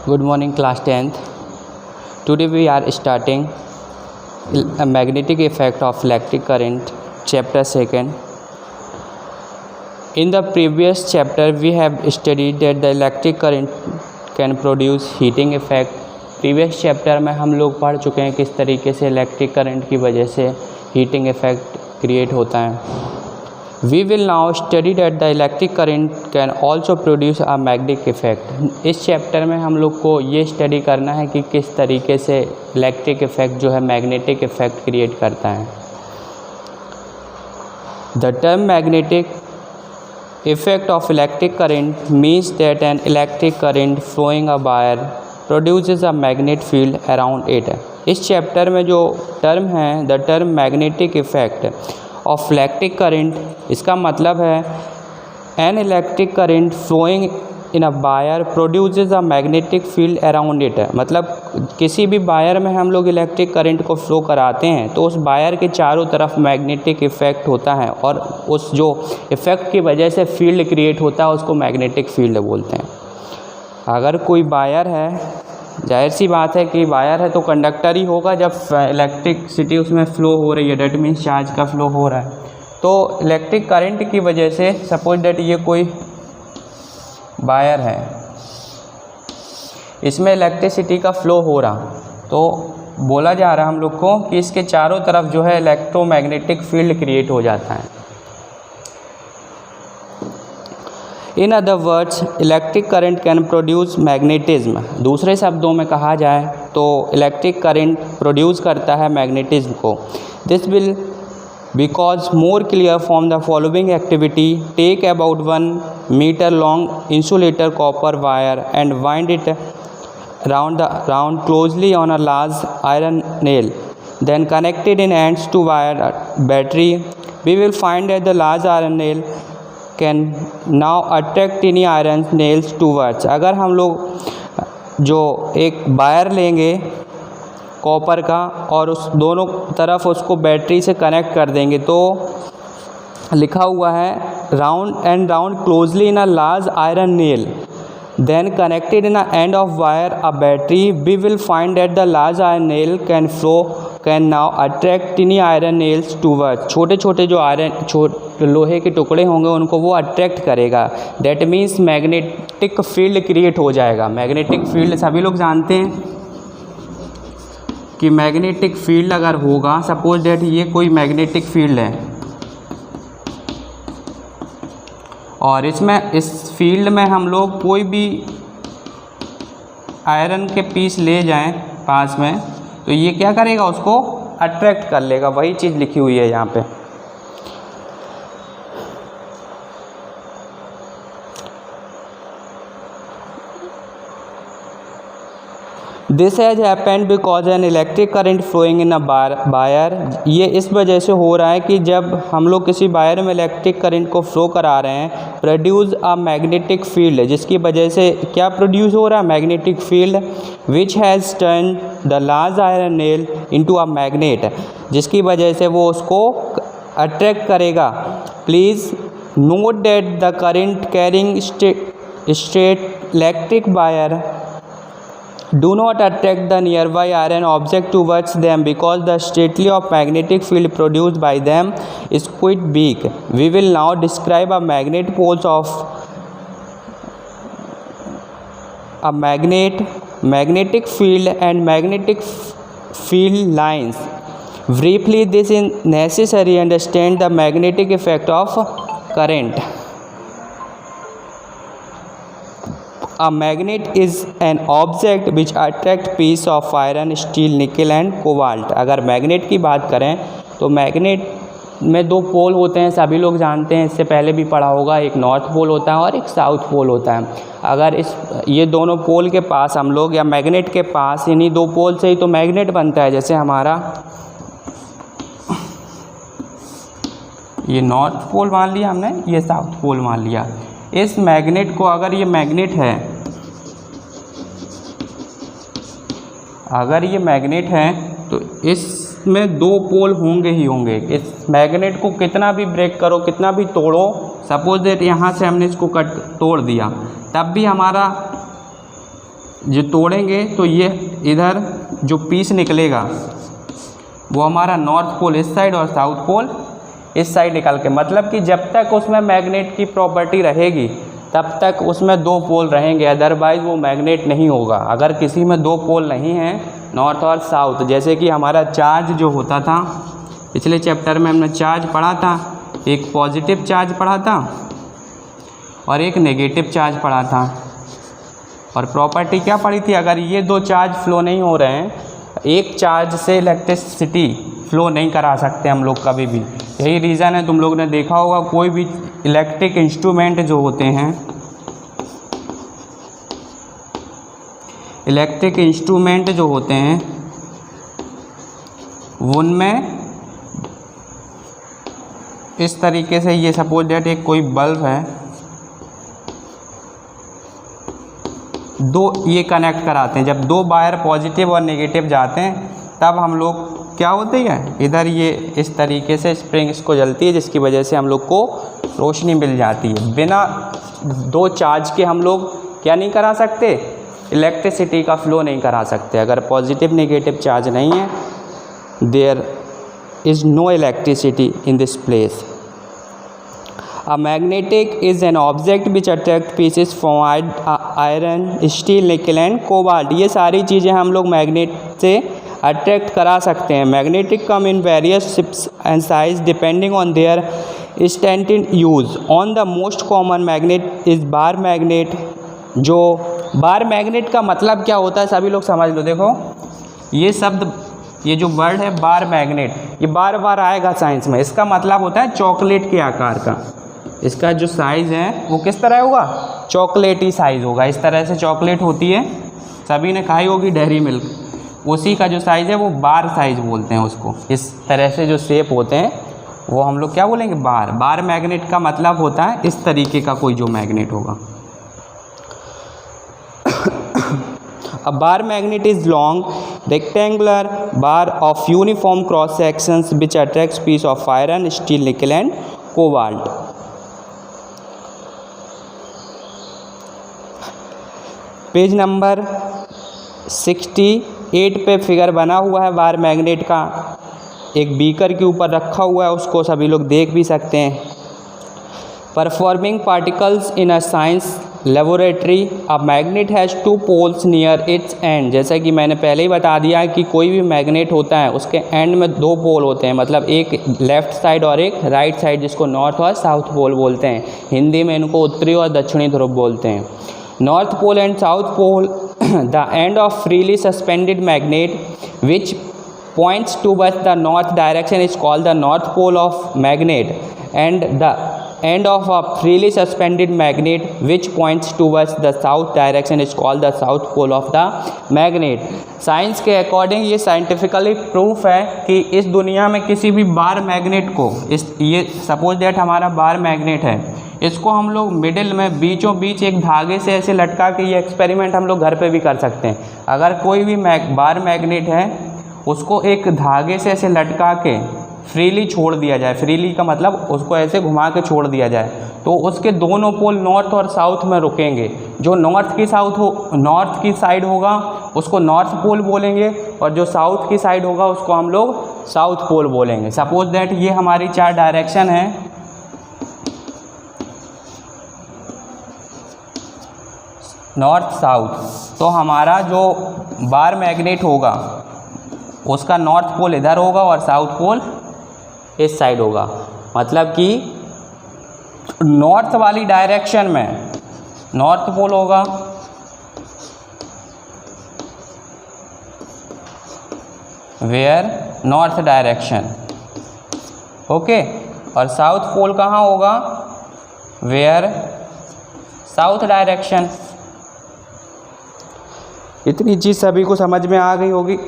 Good morning, class 10th. Today we are starting a magnetic effect of electric current, chapter 2nd. In the previous chapter, we have studied that the electric current can produce heating effect. Previous chapter में हम लोग पढ़ चुके हैं किस तरीके से electric current की वजह से हीटिंग इफेक्ट क्रिएट होता है. We will now study that the electric current can also produce a magnetic effect. इस चैप्टर में हम लोग को ये स्टडी करना है कि किस तरीके से इलेक्ट्रिक इफेक्ट जो है मैग्नेटिक इफेक्ट क्रिएट करता है. The term magnetic effect of electric current means that an electric current flowing a wire produces a magnet field around it. इस चैप्टर में जो टर्म है the term magnetic effect of electric current, इसका मतलब है an electric current flowing in a wire produces a magnetic field around it. मतलब किसी भी वायर में हम लोग इलेक्ट्रिक करंट को फ्लो कराते हैं तो उस वायर के चारों तरफ मैग्नेटिक इफेक्ट होता है और उस जो इफेक्ट की वजह से फील्ड क्रिएट होता है उसको मैग्नेटिक फील्ड बोलते हैं. अगर कोई वायर है, जाहिर सी बात है कि वायर है तो कंडक्टर ही होगा. जब इलेक्ट्रिसिटी उसमें फ़्लो हो रही है, डेट मीन्स चार्ज का फ़्लो हो रहा है, तो इलेक्ट्रिक करंट की वजह से सपोज डेट ये कोई वायर है, इसमें इलेक्ट्रिसिटी का फ़्लो हो रहा, तो बोला जा रहा है हम लोग को कि इसके चारों तरफ जो है इलेक्ट्रोमैग्नेटिक फील्ड क्रिएट हो जाता है. In other words electric current can produce magnetism. दूसरे शब्दों में कहा जाए तो इलेक्ट्रिक करंट प्रोड्यूस करता है मैग्नेटिज्म को. This will because more clear from the following activity. Take about 1 meter long insulator copper wire and wind it round closely on a large iron nail, then connected in ends to wire battery. We will find that the large iron nail can now attract any iron nails towards. अगर हम लोग जो एक wire लेंगे copper का और उस दोनों तरफ उसको बैटरी से कनेक्ट कर देंगे तो लिखा हुआ है round closely in a large iron nail then connected in the end of wire a battery. We will find that the large iron nail can now attract any iron nails towards. छोटे छोटे जो लोहे के टुकड़े होंगे उनको वो attract करेगा. That means magnetic field create हो जाएगा. मैग्नेटिक फील्ड सभी लोग जानते हैं कि मैग्नेटिक फील्ड अगर होगा, सपोज दैट ये कोई मैग्नेटिक फील्ड है और इस फील्ड में हम लोग कोई भी आयरन के पीस ले जाएं पास में तो ये क्या करेगा, उसको अट्रैक्ट कर लेगा. वही चीज़ लिखी हुई है यहाँ पे. This has happened because an electric current flowing in a wire. ये इस वजह से हो रहा है कि जब हम लोग किसी वायर में इलेक्ट्रिक करंट को फ्लो करा रहे हैं, प्रोड्यूस अ मैग्नेटिक फील्ड, जिसकी वजह से क्या प्रोड्यूस हो रहा है, magnetic field, which has turn the large iron nail into a magnet, जिसकी वजह से वो उसको अट्रैक्ट करेगा. Please note that the current carrying straight electric wire do not attract the nearby iron object towards them because the straightly of magnetic field produced by them is quite big. We will now describe a magnet poles of a magnetic field and magnetic field lines. Briefly, this is necessary to understand the magnetic effect of current. A magnet is an object which attract piece of iron, steel, nickel and cobalt. अगर magnet की बात करें तो magnet में 2 पोल होते हैं, सभी लोग जानते हैं, इससे पहले भी पढ़ा होगा. एक नॉर्थ पोल होता है और एक साउथ पोल होता है. अगर ये दोनों पोल के पास हम लोग या मैग्नेट के पास इन्हीं 2 पोल से ही तो मैग्नेट बनता है. जैसे हमारा ये नॉर्थ पोल मान लिया हमने, ये साउथ पोल मान लिया. इस मैग्नेट को अगर ये मैग्नेट है, अगर ये मैग्नेट है तो इसमें 2 पोल होंगे ही होंगे. इस मैग्नेट को कितना भी ब्रेक करो, कितना भी तोड़ो, सपोज दैट यहाँ से हमने इसको तोड़ दिया, तब भी हमारा जो तोड़ेंगे तो ये इधर जो पीस निकलेगा वो हमारा नॉर्थ पोल इस साइड और साउथ पोल इस साइड निकल के, मतलब कि जब तक उसमें मैग्नेट की प्रॉपर्टी रहेगी तब तक उसमें दो पोल रहेंगे, अदरवाइज़ वो मैग्नेट नहीं होगा। अगर किसी में दो पोल नहीं हैं नॉर्थ और साउथ, जैसे कि हमारा चार्ज जो होता था पिछले चैप्टर में हमने चार्ज पढ़ा था, एक पॉजिटिव चार्ज पढ़ा था और एक नेगेटिव चार्ज पढ़ा था, और प्रॉपर्टी क्या पढ़ी थी, अगर ये दो चार्ज फ्लो नहीं हो रहे हैं, एक चार्ज से इलेक्ट्रिसिटी फ्लो नहीं करा सकते हम लोग कभी भी। यही रीज़न है, तुम लोग ने देखा होगा कोई भी इलेक्ट्रिक इंस्ट्रूमेंट जो होते हैं, इलेक्ट्रिक इंस्ट्रूमेंट जो होते हैं उनमें इस तरीके से, ये सपोज दैट एक कोई बल्ब है, दो ये कनेक्ट कराते हैं, जब दो वायर पॉजिटिव और नेगेटिव जाते हैं तब हम लोग क्या होती है, इधर ये इस तरीके से स्प्रिंग इसको जलती है, जिसकी वजह से हम लोग को रोशनी मिल जाती है। बिना दो चार्ज के हम लोग क्या नहीं करा सकते, इलेक्ट्रिसिटी का फ्लो नहीं करा सकते। अगर पॉजिटिव नेगेटिव चार्ज नहीं है, there is no electricity in this place. A magnetic is an object which attract pieces from iron, steel, nickel and cobalt। ये सारी चीज़ें हम लोग मैग्नेट से अट्रैक्ट करा सकते हैं। Magnetic come in various shapes and size depending on their intended use. On the most common magnet is bar magnet. जो बार मैग्नेट का मतलब क्या होता है सभी लोग समझ लो। देखो ये शब्द, ये जो वर्ड है बार मैग्नेट, ये बार बार आएगा साइंस में। इसका मतलब होता है चॉकलेट के आकार का। इसका जो साइज़ है वो किस तरह होगा, चॉकलेटी साइज़ होगा। इस तरह से चॉकलेट होती है, सभी ने खाई होगी डेयरी मिल्क, उसी का जो साइज़ है वो बार साइज़ बोलते हैं उसको। इस तरह से जो शेप होते हैं वो हम लोग क्या बोलेंगे, बार। बार मैग्नेट का मतलब होता है इस तरीके का कोई जो मैग्नेट होगा। A bar magnet is long rectangular bar of uniform cross sections which attracts piece of iron, steel, nickel and cobalt। Page number 68 पे फिगर बना हुआ है बार मैग्नेट का, एक बीकर के ऊपर रखा हुआ है, उसको सभी लोग देख भी सकते हैं। Performing particles in a science laboratory, a magnet has two poles near its end. जैसा कि मैंने पहले ही बता दिया कि कोई भी मैग्नेट होता है उसके एंड में दो पोल होते हैं, मतलब एक लेफ़्ट साइड और एक राइट साइड, जिसको नॉर्थ और साउथ पोल बोलते हैं। हिंदी में इनको उत्तरी और दक्षिणी ध्रुव बोलते हैं। North pole and south pole, the end of freely suspended magnet which points towards the north direction is called the north pole of magnet, and the end of a freely suspended magnet which points towards the south direction is called the south pole of the magnet। Science के according ये scientifically proof है कि इस दुनिया में किसी भी bar magnet को, ये सपोज दैट हमारा बार मैग्नेट है, इसको हम लोग मिडिल में बीचों बीच एक धागे से ऐसे लटका के, ये एक्सपेरिमेंट हम लोग घर पे भी कर सकते हैं। अगर कोई भी बार मैग्नेट है उसको एक धागे से ऐसे लटका के फ्रीली छोड़ दिया जाए, फ्रीली का मतलब उसको ऐसे घुमा के छोड़ दिया जाए, तो उसके दोनों पोल नॉर्थ और साउथ में रुकेंगे। जो नॉर्थ की साइड होगा उसको नॉर्थ पोल बोलेंगे, और जो साउथ की साइड होगा उसको हम लोग साउथ पोल बोलेंगे। सपोज दैट ये हमारी चार डायरेक्शन है, नॉर्थ साउथ, तो हमारा जो बार मैग्नेट होगा उसका नॉर्थ पोल इधर होगा और साउथ पोल इस साइड होगा। मतलब कि नॉर्थ वाली डायरेक्शन में नॉर्थ पोल होगा, वेयर नॉर्थ डायरेक्शन, ओके, और साउथ पोल कहाँ होगा, वेयर साउथ डायरेक्शन। इतनी चीज़ सभी को समझ में आ गई होगी।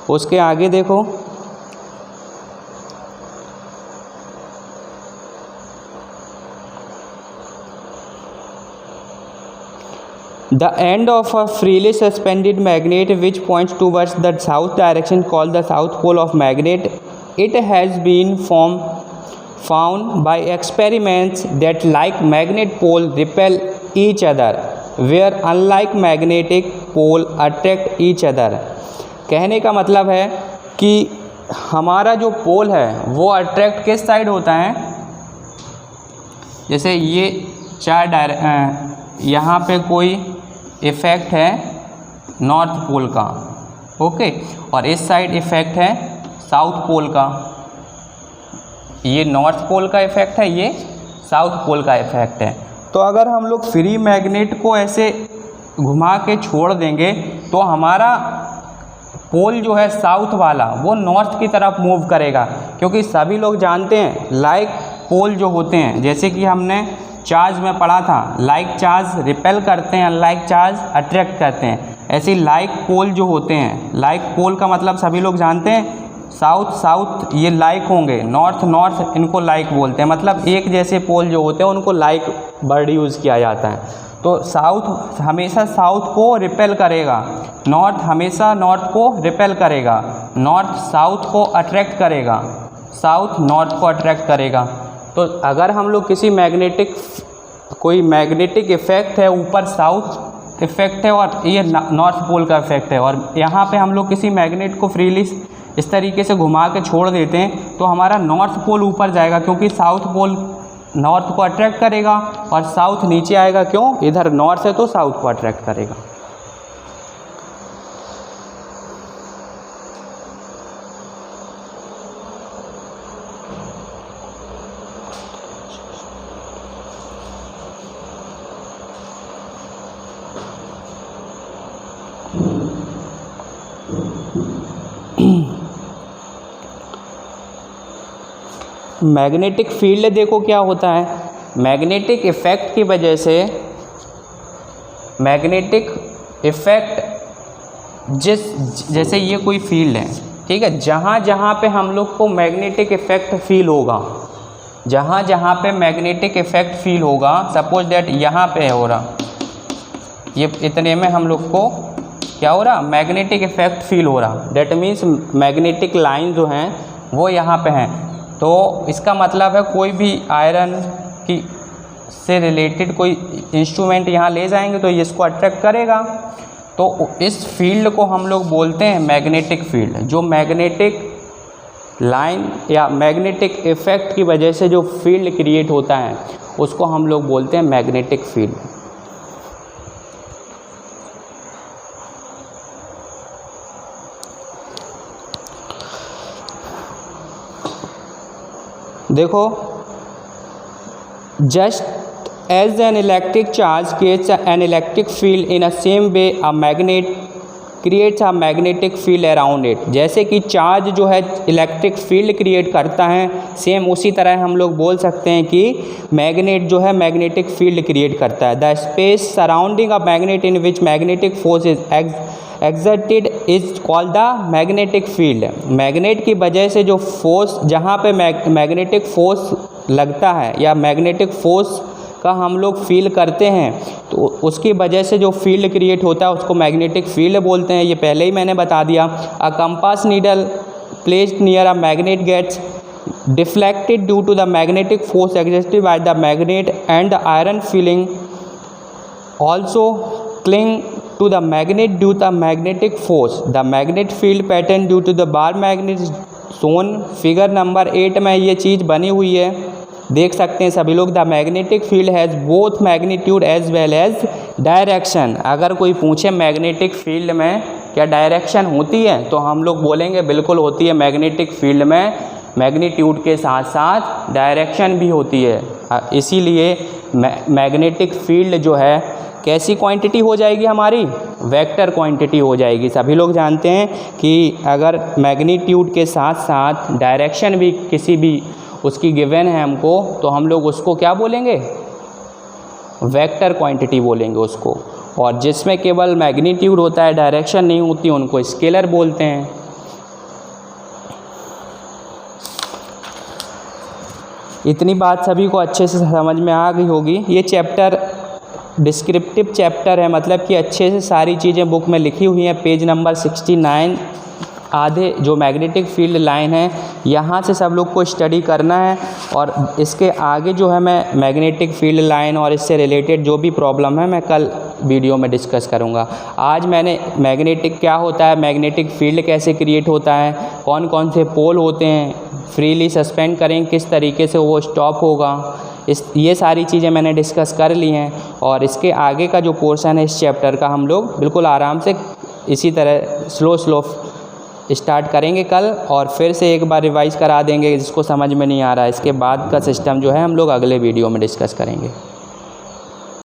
उसके आगे देखो, the end of a freely suspended magnet which points towards the south direction called the south pole of magnet. It has been found by experiments that like magnet pole repel each other. Where unlike magnetic pole attract each other. कहने का मतलब है कि हमारा जो पोल है वो attract किस साइड होता है, जैसे ये यहाँ पे कोई इफ़ेक्ट है नॉर्थ पोल का, ओके, और इस साइड इफ़ेक्ट है साउथ पोल का। ये नॉर्थ पोल का इफ़ेक्ट है, ये साउथ पोल का इफ़ेक्ट है। तो अगर हम लोग फ्री मैग्नेट को ऐसे घुमा के छोड़ देंगे तो हमारा पोल जो है साउथ वाला वो नॉर्थ की तरफ मूव करेगा, क्योंकि सभी लोग जानते हैं लाइक पोल जो होते हैं, जैसे कि हमने चार्ज में पढ़ा था, लाइक चार्ज रिपेल करते हैं, अनलाइक चार्ज अट्रैक्ट करते हैं। ऐसे लाइक पोल जो होते हैं, लाइक पोल का मतलब सभी लोग जानते हैं साउथ साउथ ये लाइक होंगे, नॉर्थ नॉर्थ इनको लाइक बोलते हैं, मतलब एक जैसे पोल जो होते हैं उनको लाइक वर्ड यूज़ किया जाता है। तो साउथ हमेशा साउथ को रिपेल करेगा, नॉर्थ हमेशा नॉर्थ को रिपेल करेगा, नॉर्थ साउथ को अट्रैक्ट करेगा, साउथ नॉर्थ को अट्रैक्ट करेगा। तो अगर हम लोग किसी कोई मैग्नेटिक इफ़ेक्ट है, ऊपर साउथ इफ़ेक्ट है और ये नॉर्थ पोल का इफ़ेक्ट है, और यहाँ पे हम लोग किसी मैग्नेट को फ्रीली इस तरीके से घुमा के छोड़ देते हैं तो हमारा नॉर्थ पोल ऊपर जाएगा, क्योंकि साउथ पोल नॉर्थ को अट्रैक्ट करेगा और साउथ नीचे आएगा। क्यों? इधर नॉर्थ है तो साउथ को अट्रैक्ट करेगा। मैग्नेटिक फील्ड देखो क्या होता है, मैग्नेटिक इफ़ेक्ट की वजह से, मैग्नेटिक इफ़ेक्ट जैसे ये कोई फील्ड है, ठीक है, जहाँ जहाँ पे हम लोग को मैग्नेटिक इफ़ेक्ट फील होगा, जहाँ जहाँ पे मैग्नेटिक इफ़ेक्ट फील होगा, सपोज दैट यहाँ पे हो रहा, ये इतने में हम लोग को क्या हो रहा, मैग्नेटिक इफ़ेक्ट फील हो रहा, डेट मीन्स मैग्नेटिक लाइन जो हैं वो यहाँ पे हैं। तो इसका मतलब है कोई भी आयरन की से रिलेटेड कोई इंस्ट्रूमेंट यहाँ ले जाएंगे तो ये इसको अट्रैक्ट करेगा। तो इस फील्ड को हम लोग बोलते हैं मैग्नेटिक फील्ड। जो मैग्नेटिक लाइन या मैग्नेटिक इफ़ेक्ट की वजह से जो फील्ड क्रिएट होता है उसको हम लोग बोलते हैं मैग्नेटिक फील्ड। देखो, just as an electric charge creates an electric field in a same way a magnet creates a magnetic field around it. जैसे कि चार्ज जो है इलेक्ट्रिक फील्ड क्रिएट करता है, सेम उसी तरह हम लोग बोल सकते हैं कि मैग्नेट जो है मैग्नेटिक फील्ड क्रिएट करता है। The space surrounding a magnet in which magnetic force is exerted is called the magnetic field. Magnet की वजह से जो फोर्स, जहाँ पे मैग्नेटिक फोर्स लगता है या मैग्नेटिक फोर्स का हम लोग फील करते हैं तो उसकी वजह से जो फील्ड क्रिएट होता है उसको मैग्नेटिक फील्ड बोलते हैं। ये पहले ही मैंने बता दिया। A compass needle placed near a magnet gets deflected due to the magnetic force exerted by the magnet and the iron feeling also cling to the magnet due to the magnetic force. The magnet field pattern due to the bar magnet shown figure number 8 में ये चीज़ बनी हुई है, देख सकते हैं सभी लोग। The magnetic field has both magnitude as well as direction. अगर कोई पूछे मैग्नेटिक फील्ड में क्या डायरेक्शन होती है तो हम लोग बोलेंगे बिल्कुल होती है। मैग्नेटिक फील्ड में मैग्नीट्यूड के साथ साथ डायरेक्शन भी होती है। इसीलिए मैग्नेटिक फील्ड जो है कैसी क्वांटिटी हो जाएगी हमारी, वेक्टर क्वांटिटी हो जाएगी। सभी लोग जानते हैं कि अगर मैग्नीट्यूड के साथ साथ डायरेक्शन भी किसी भी उसकी गिवन है हमको तो हम लोग उसको क्या बोलेंगे, वेक्टर क्वांटिटी बोलेंगे उसको। और जिसमें केवल मैग्नीट्यूड होता है डायरेक्शन नहीं होती उनको स्केलर बोलते हैं। इतनी बात सभी को अच्छे से समझ में आ गई होगी। ये चैप्टर डिस्क्रिप्टिव चैप्टर है, मतलब कि अच्छे से सारी चीज़ें बुक में लिखी हुई हैं। पेज नंबर 69 आधे जो मैग्नेटिक फील्ड लाइन है यहाँ से सब लोग को स्टडी करना है। और इसके आगे जो है मैं मैग्नेटिक फील्ड लाइन और इससे रिलेटेड जो भी प्रॉब्लम है मैं कल वीडियो में डिस्कस करूँगा। आज मैंने मैग्नेटिक क्या होता है, मैग्नेटिक फील्ड कैसे क्रिएट होता है, कौन कौन से पोल होते हैं, फ्रीली सस्पेंड करें किस तरीके से वो स्टॉप होगा, ये सारी चीज़ें मैंने डिस्कस कर ली हैं। और इसके आगे का जो पोर्शन है इस चैप्टर का हम लोग बिल्कुल आराम से इसी तरह स्लो स्टार्ट करेंगे कल, और फिर से एक बार रिवाइज़ करा देंगे जिसको समझ में नहीं आ रहा है। इसके बाद का सिस्टम जो है हम लोग अगले वीडियो में डिस्कस करेंगे।